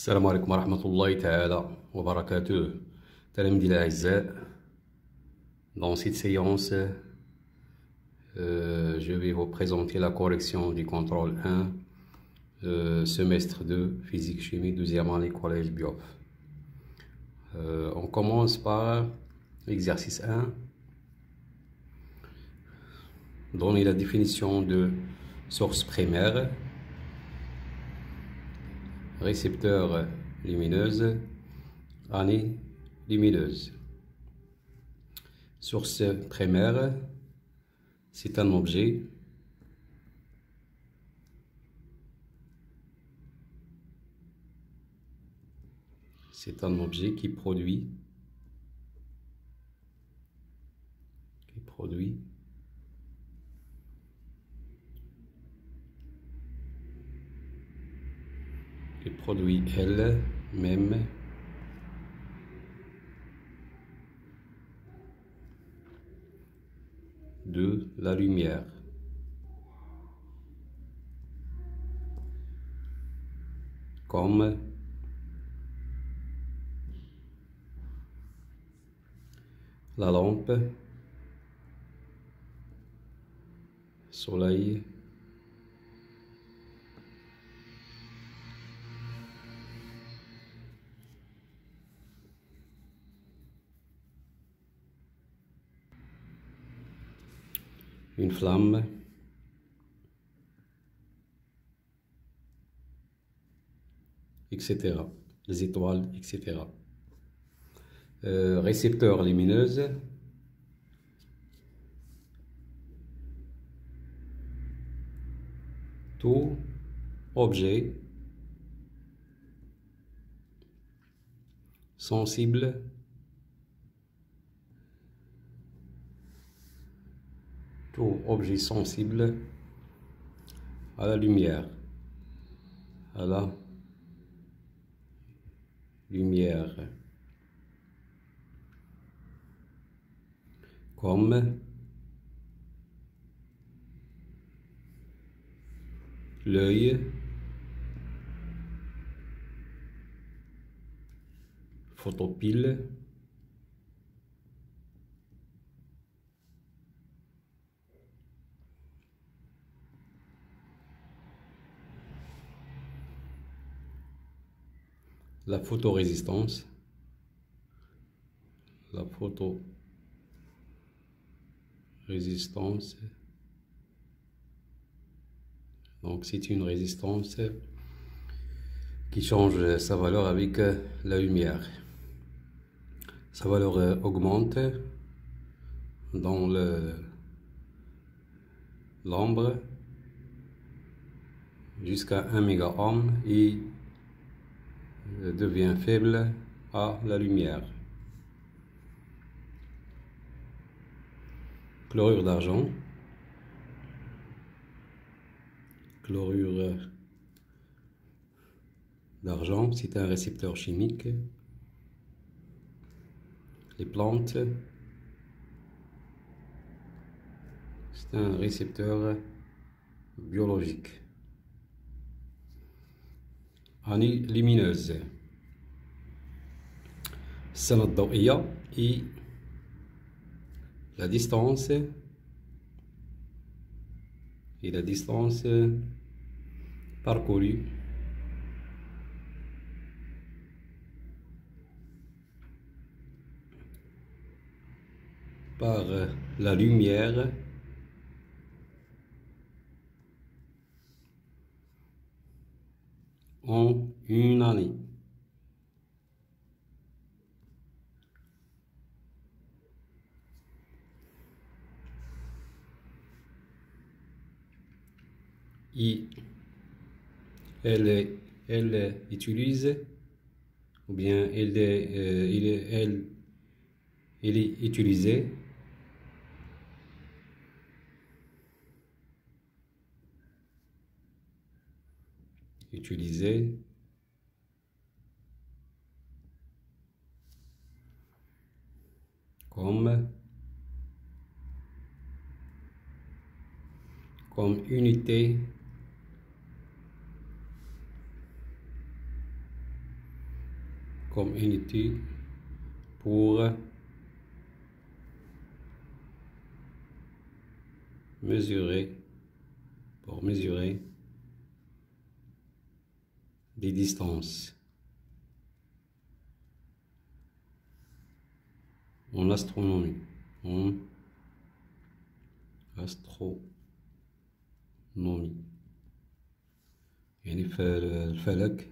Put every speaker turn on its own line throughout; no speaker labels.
السلام عليكم ورحمة الله تعالى وبركاته. تلاميذي الأعزاء, dans cette séance, je vais vous présenter la correction du contrôle 1, semestre 2, physique-chimie, 12e année, collège Biof. On commence par l'exercice 1. Donner la définition de source primaire, récepteur lumineuse, année lumineuse. Source primaire, c'est un objet qui produit elle-même de la lumière. Comme la lampe, soleil, une flamme, etc. Les étoiles, etc. Récepteur lumineuse, tout objet sensible à la lumière, comme l'œil, photopile, la photorésistance, donc c'est une résistance qui change sa valeur avec la lumière. Sa valeur augmente dans l'ombre jusqu'à 1 mégaohm et devient faible à la lumière. Chlorure d'argent, c'est un récepteur chimique. Les plantes, c'est un récepteur biologique. Année lumineuse, السنة الضوئية et la distance parcourue par la lumière en une année. Et elle utilise, ou bien elle est utilisée comme unité comme unité pour mesurer des distances. En astronomie, يعني في الفلك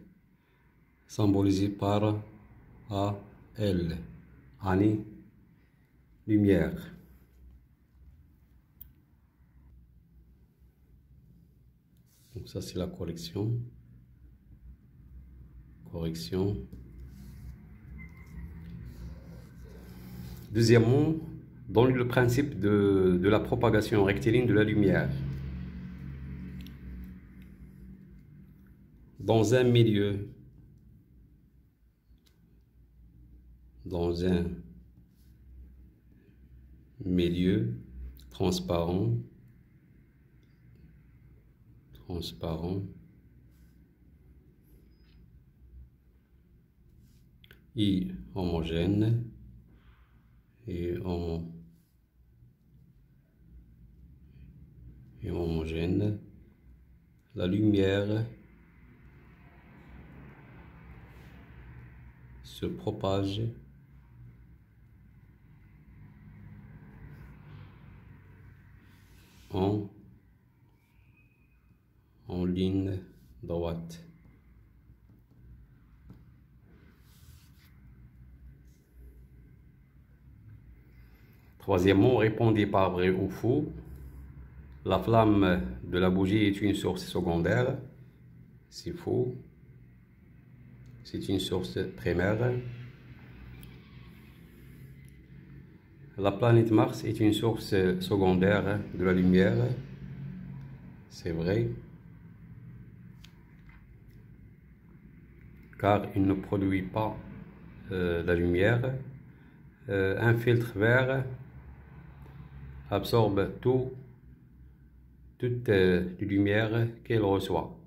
symbolisé par AL, année lumière. Donc ça c'est la correction. Deuxièmement, dans le principe de la propagation rectiligne de la lumière. Dans un milieu transparent et homogène la lumière se propage en ligne droite. Troisièmement, répondez par vrai ou faux. La flamme de la bougie est une source secondaire. C'est faux. C'est une source primaire. La planète Mars est une source secondaire de la lumière. C'est vrai. Car il ne produit pas la lumière. Un filtre vert absorbe toute la lumière qu'elle reçoit.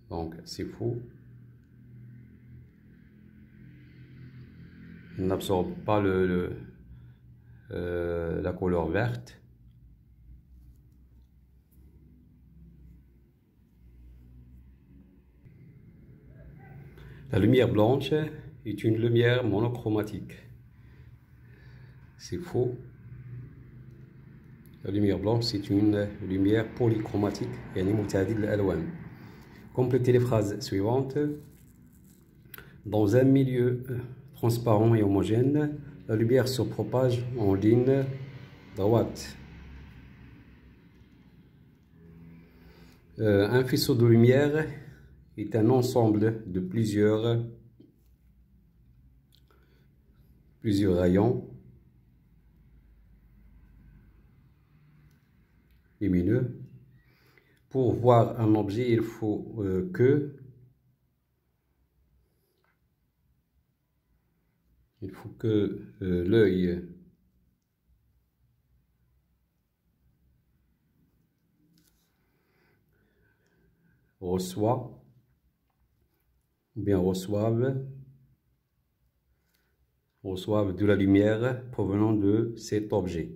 Donc c'est faux. Il n'absorbe pas la couleur verte. La lumière blanche est une lumière monochromatique. C'est faux. La lumière blanche, c'est une lumière polychromatique. Complétez les phrases suivantes. Dans un milieu transparent et homogène, la lumière se propage en ligne droite. Un faisceau de lumière est un ensemble de plusieurs rayons lumineux. Pour voir un objet, il faut que l'œil reçoive de la lumière provenant de cet objet.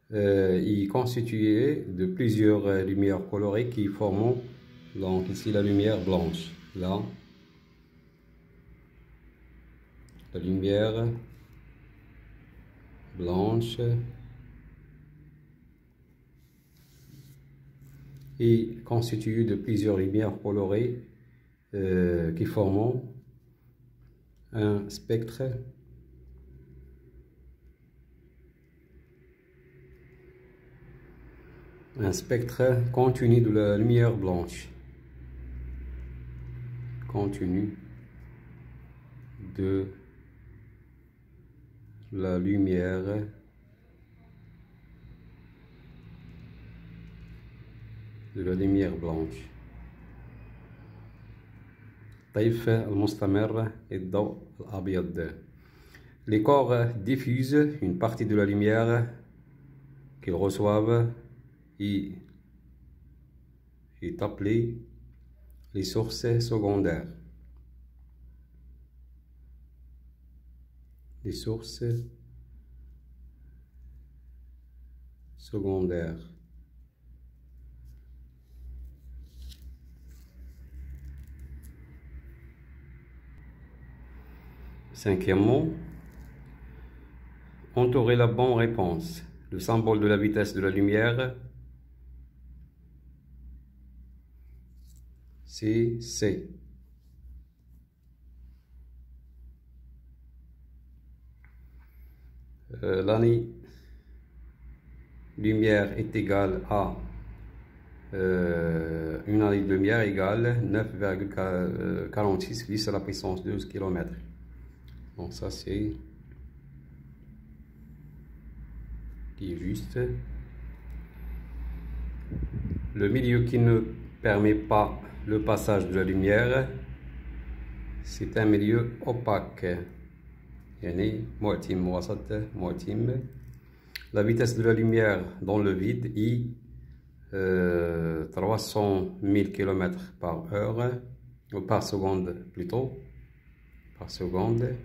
Il est constitué de plusieurs lumières colorées qui forment donc ici la lumière blanche. Là, la lumière blanche est constituée de plusieurs lumières colorées qui forment un spectre continu de la lumière blanche. Continu de la lumière blanche. طيف المستمر الضوء الأبيض. Les corps diffusent une partie de la lumière qu'ils reçoivent est appelé les sources secondaires. Les sources secondaires. Cinquièmement, entourer la bonne réponse. Le symbole de la vitesse de la lumière, c'est C. L'année lumière est égale à une année de lumière égale 9,46 10 à la puissance 12 km. Donc ça c'est qui est juste. Le milieu qui ne permet pas le passage de la lumière, c'est un milieu opaque. يعني معتم وسط معتم. La vitesse de la lumière dans le vide est 300 000 km par heure, ou par seconde plutôt, par seconde,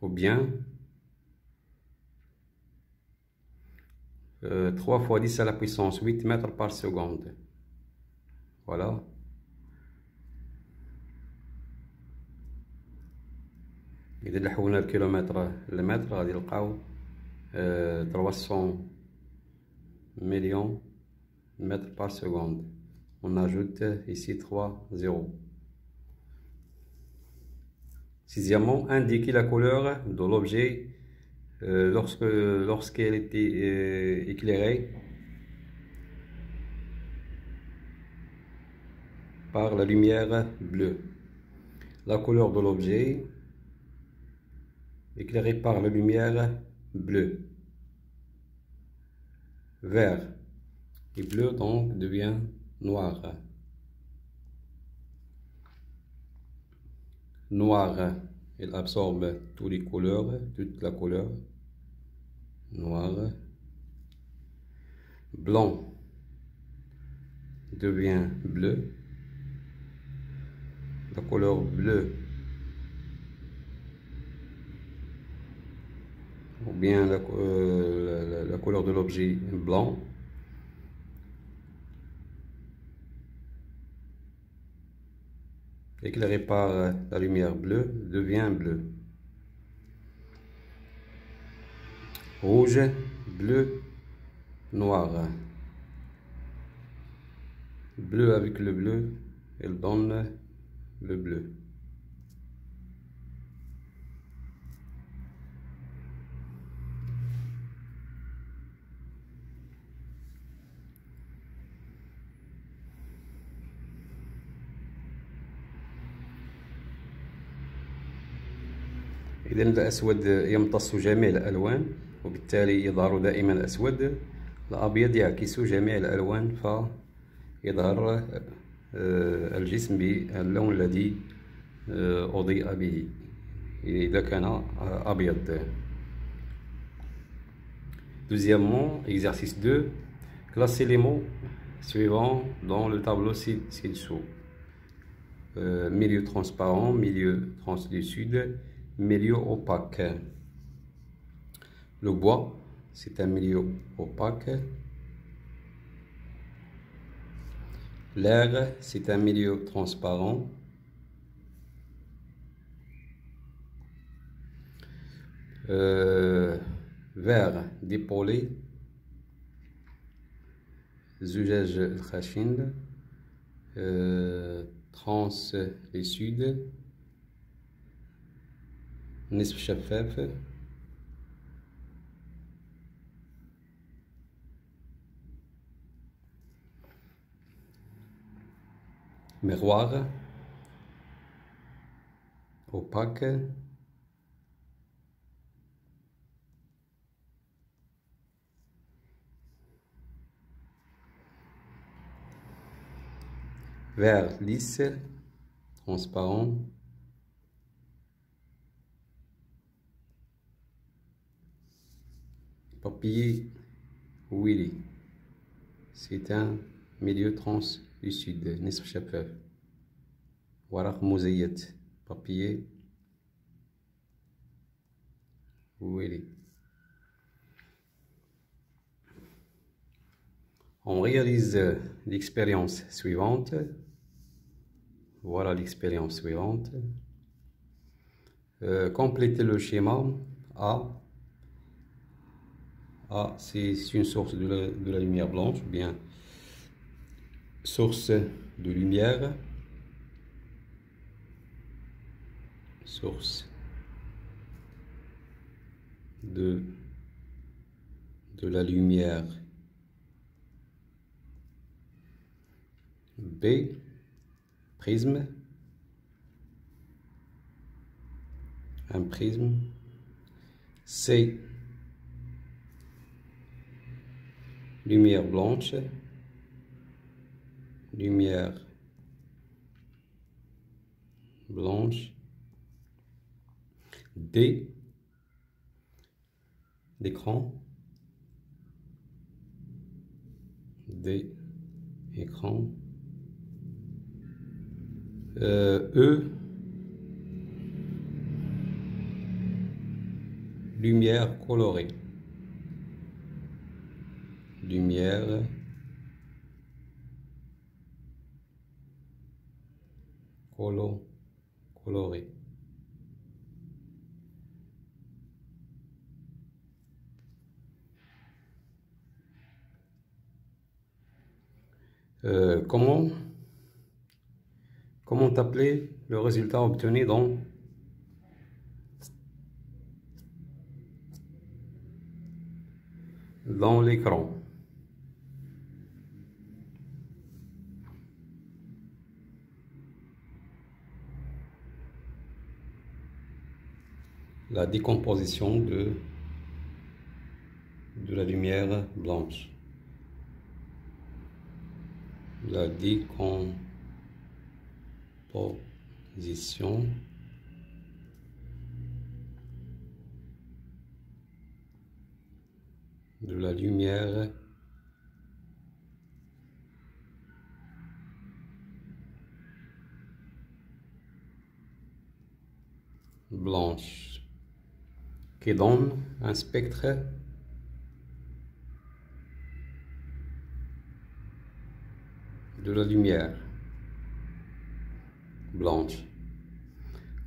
ou bien 3 fois 10 à la puissance 8 mètres par seconde. Voilà. إذا حولنا الكيلومتر للمتر غادي نلقاو 300 millions mètres par seconde. On ajoute ici 3 zéros. Sixièmement, indiquer la couleur de l'objet lorsqu'elle était éclairée par la lumière bleue. La couleur de l'objet éclairé par la lumière bleue. Vert et bleu donc devient noir. Noir, il absorbe toutes les couleurs, toute la couleur. Noir. Blanc devient bleu. La couleur bleue ou bien la couleur de l'objet blanc. Éclairé par la lumière bleue, devient bleu. Rouge, bleu, noir. Bleu avec le bleu, il donne le bleu. إذا الأسود يمتص جميع الألوان وبالتالي يظهر دائما الأسود. الأبيض يعكس جميع الألوان فيظهر الجسم باللون الذي أضيء به إذا كان أبيض. Deuxièmement, exercice 2, classer les mots suivants dans le tableau ci-dessous. Milieu transparent, milieu translucide, milieu opaque. Le bois, c'est un milieu opaque. L'air, c'est un milieu transparent. Verre dépolé. زجاج الخشن. translucide. نصف شفاف. miroir opaque. Verre lisse, transparent. papier Willy. C'est un milieu translucide نصف شفاف. ورق مزيت papier Willy. On réalise l'expérience suivante. Voilà l'expérience suivante. Complétez le schéma. A, c'est une source de la lumière blanche, ou bien source de lumière. Source de la lumière. B, prisme, un prisme. C, lumière blanche, lumière blanche. D, l'écran, D, écran. E, lumière colorée, lumière colorée. Comment appeler le résultat obtenu dans l'écran? La décomposition de la lumière blanche. La décomposition de la lumière blanche qui donne un spectre de la lumière blanche.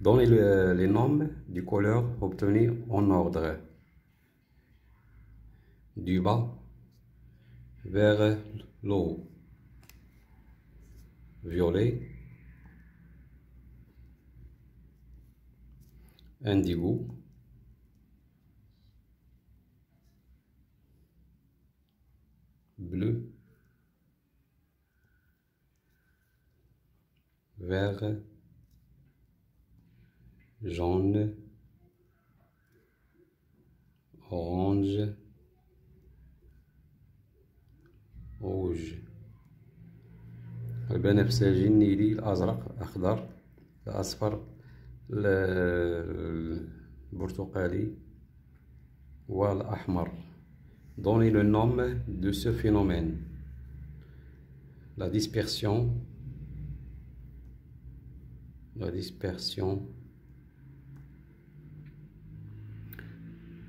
Donnez les noms des couleurs obtenues en ordre, du bas vers le haut. Violet, indigo, bleu, vert, jaune, orange, rouge. البنفسجي، النيلي، الأزرق، الأخضر، الأصفر، البرتقالي والأحمر. Donnez le nom de ce phénomène. La dispersion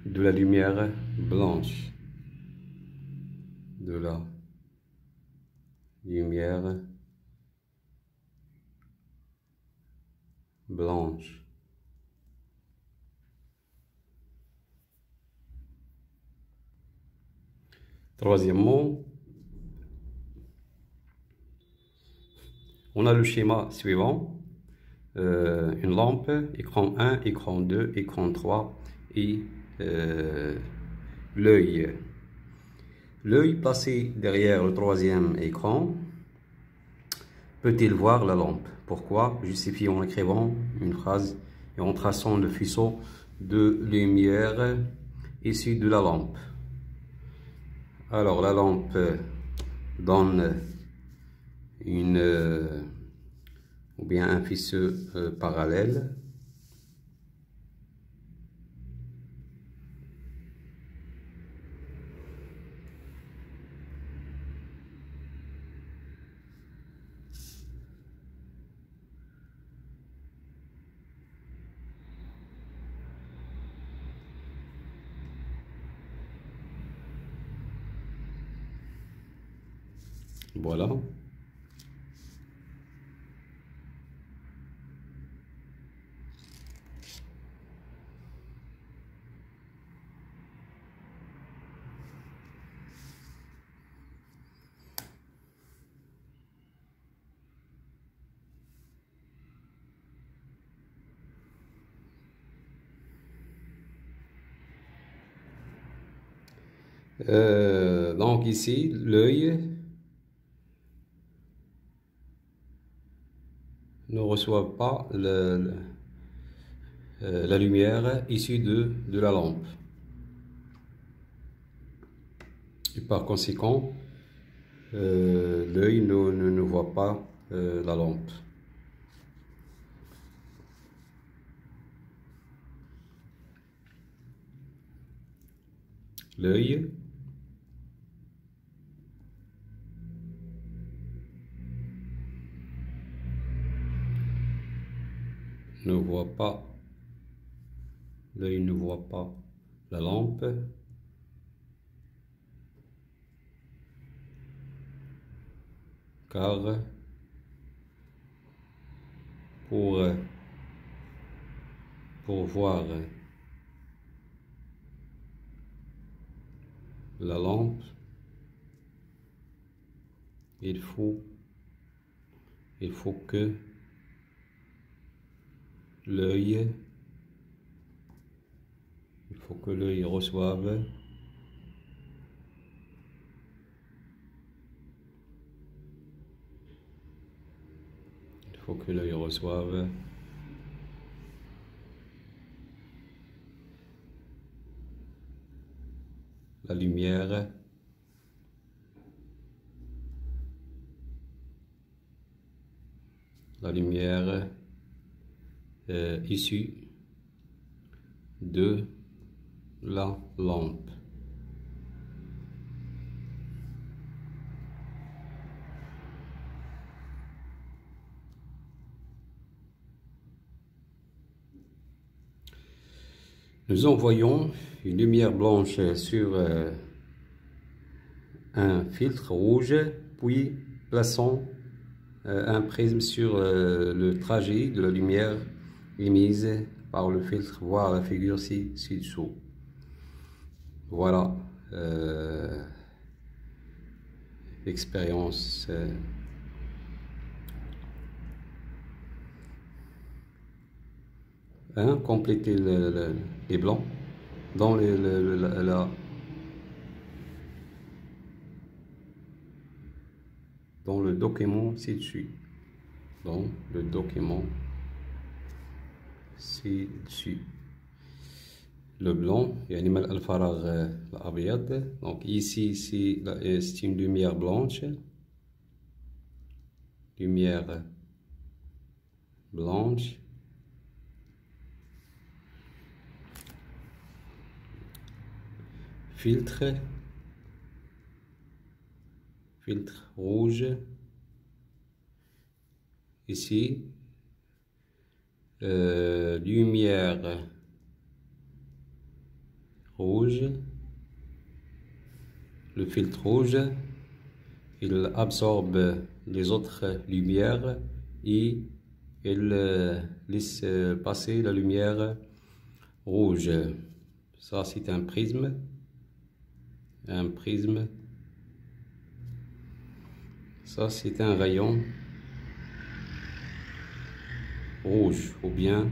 de la lumière blanche. De la lumière blanche. Troisièmement, on a le schéma suivant. Une lampe, écran 1, écran 2, écran 3 et l'œil. L'œil placé derrière le troisième écran peut-il voir la lampe? Pourquoi? Justifie en écrivant une phrase et en traçant le faisceau de lumière issu de la lampe. Alors la lampe donne ou bien un faisceau parallèle. Voilà. Donc ici, l'œil ne reçoit pas la lumière issue de la lampe. Et par conséquent, l'œil ne voit pas la lampe. L'œil ne voit pas, l'œil ne voit pas la lampe, car pour voir la lampe, il faut que l'œil reçoive la lumière issue de la lampe. Nous envoyons une lumière blanche sur un filtre rouge, puis plaçons un prisme sur le trajet de la lumière émise par le filtre, voir la figure ci-dessous. Voilà, expérience. Compléter les blancs dans dans le document ci-dessus. Dans le document ci-dessus. Le blanc, يعني الفراغ الأبيض. Donc ici c'est une lumière blanche. Lumière blanche. Filtre rouge. Ici, lumière rouge. Le filtre rouge, il absorbe les autres lumières et il laisse passer la lumière rouge. Ça, c'est un prisme. Ça, c'est un rayon rouge, ou bien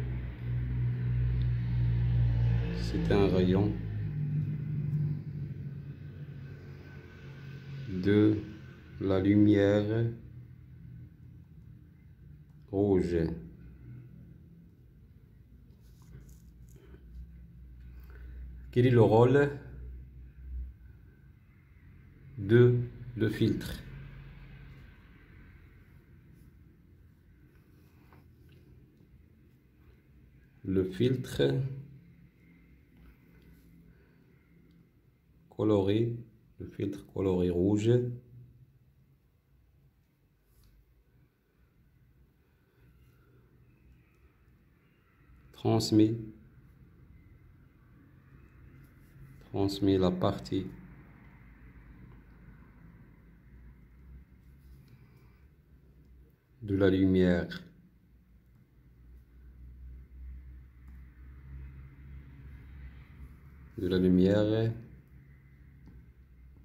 c'est un rayon de la lumière rouge. Quel est le rôle de le filtre? Le filtre coloré, rouge transmet la partie de la lumière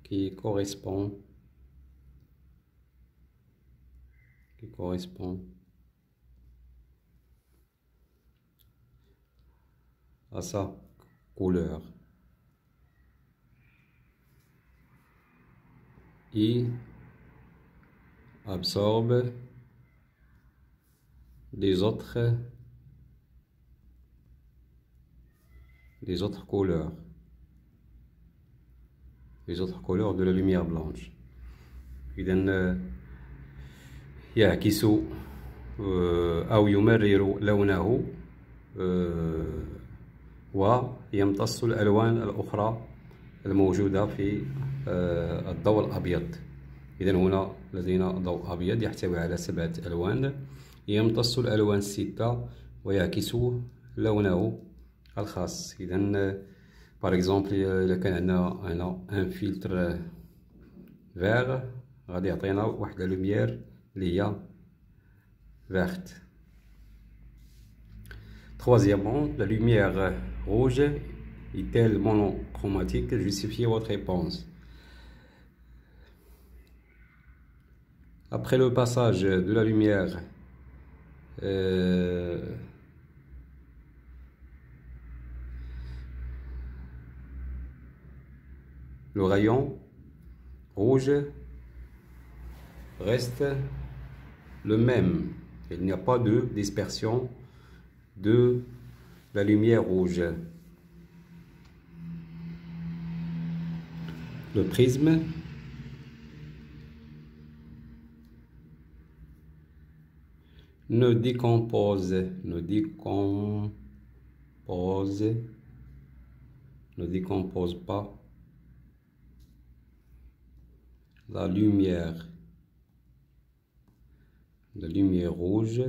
qui correspond à sa couleur et absorbe les autres couleurs, de la lumière blanche. إذن يعكس أو يمرر لونه ويمتص الألوان الأخرى الموجودة في الضوء الأبيض. إذن هنا لدينا ضوء أبيض يحتوي على 7 ألوان، يمتص الألوان 6 ويعكس لونه الخاص. إذن par exemple إذا كان عندنا هنا ان فلتر فيغ غادي يعطينا واحد لوميير اللي هي verte. Troisièmement, la lumière rouge est-elle monochromatique? Justifiez votre réponse. Après le passage de la lumière le rayon rouge reste le même. Il n'y a pas de dispersion de la lumière rouge. Le prisme ne décompose pas la lumière rouge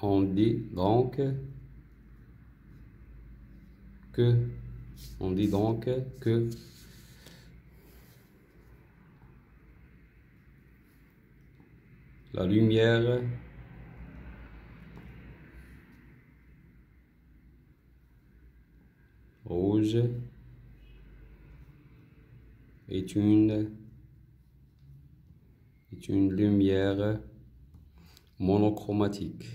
on dit donc que la lumière rouge est une lumière monochromatique.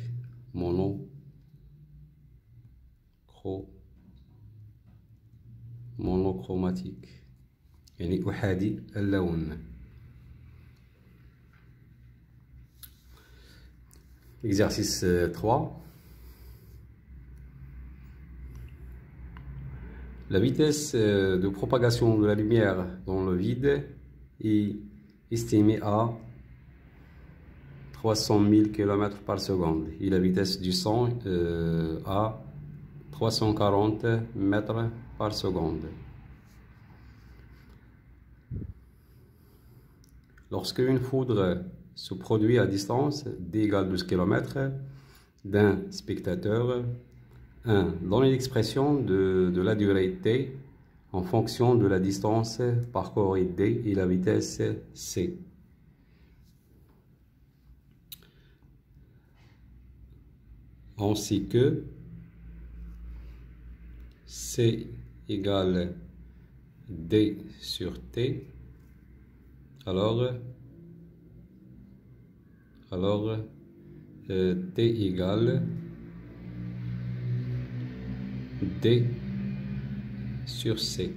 يعني أحادي اللون. Exercice 3. La vitesse de propagation de la lumière dans le vide est estimée à 300 000 km par seconde et la vitesse du son à 340 mètres par seconde. Lorsque une foudre se produit à distance d égale 12 km d'un spectateur, 1. Donnez l'expression de la durée t en fonction de la distance parcourue d et la vitesse c. Ainsi que c égale d sur t, alors t égale d sur c.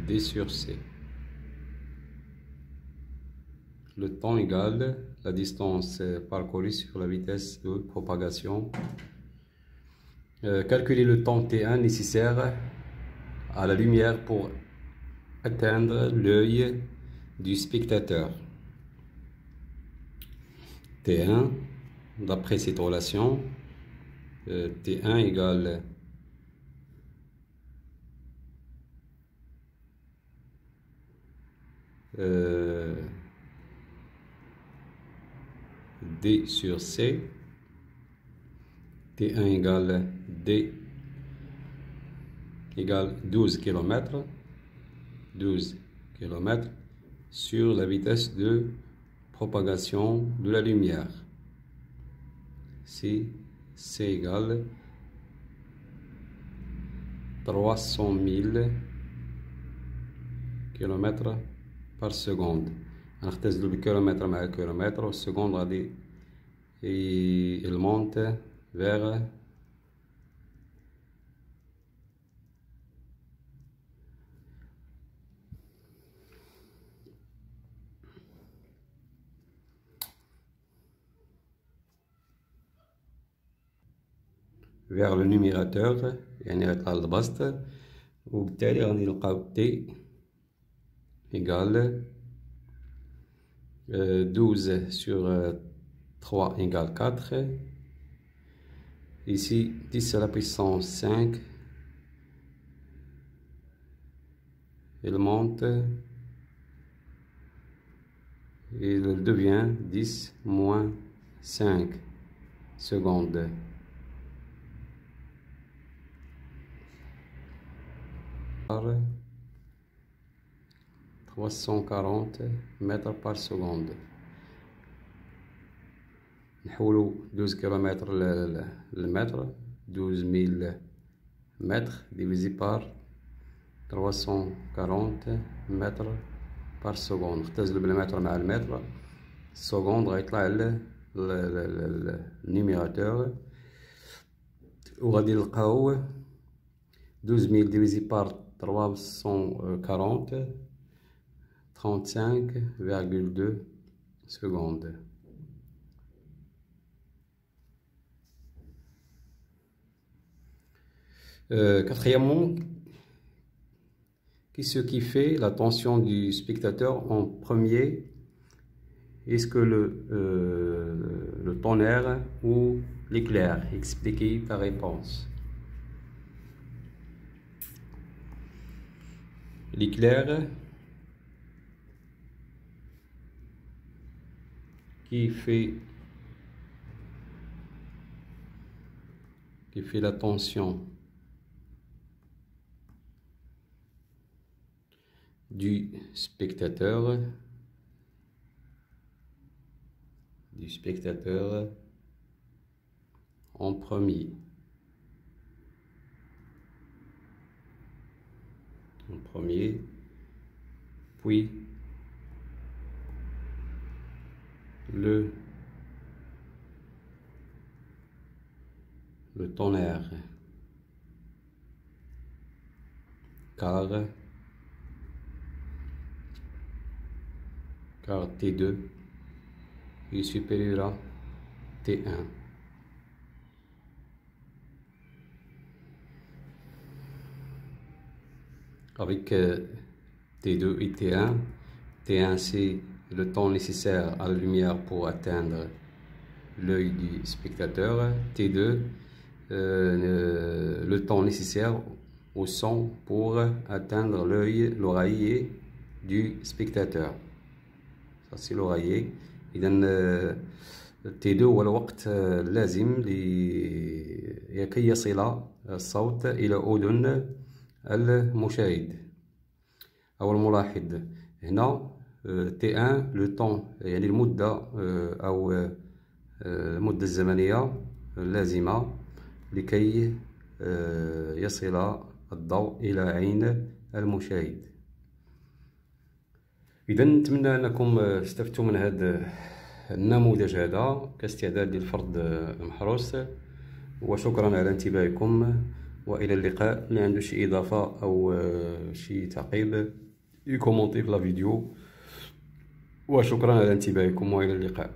D sur c. Le temps égale la distance parcourue sur la vitesse de propagation. Calculer le temps T1 nécessaire à la lumière pour atteindre l'œil du spectateur. T1, d'après cette relation, T1 égale D sur C T1 égale D égale 12 km, 12 km sur la vitesse de propagation de la lumière. Si C égale 300 000 km par seconde. نختزلوا بالكيلومتر مع الكيلومتر والسكوند غادي المونت vers le numérateur يعني غيطلع البسط وبالتالي غادي نلقاو T égale 12 sur 3 égale 4. Ici 10 à la puissance 5. Il monte et il devient 10 moins 5 secondes. Par 340 mètres par seconde. نحولوا 12 km للمتر 12000 mètres divisé par 340 mètres par seconde. نختزلوا بالمتر مع المتر السكوند غيطلع النيميراتور وغادي نلقاو 12000 divisé par 340 35,2 secondes. Quatrièmement, ce qui fait l'attention du spectateur en premier? Est-ce que le tonnerre ou l'éclair? Expliquez ta réponse. L'éclair qui fait l'attention du spectateur en premier. Puis le tonnerre, car T2 est supérieur à T1. Avec T2 et T1, T1 c'est le temps nécessaire à la lumière pour atteindre l'œil du spectateur. T2, le temps nécessaire au son pour atteindre l'oreiller du spectateur. Ça c'est l'oreiller. إذن T2 هو الوقت اللازم لكي يصل الصوت إلى أذن المشاهد أو الملاحظ. هنا T1 لو طون يعني المدة أو المدة الزمنية اللازمة لكي يصل الضوء إلى عين المشاهد. إذا نتمنى أنكم استفدتوا من هذا النموذج هذا كاستعداد للفرد المحروس، وشكرا على انتباهكم وإلى اللقاء. اللي عنده شي إضافة أو شي تعقيب يكومونتي في لا فيديو، وشكرا على انتباهكم وإلى اللقاء.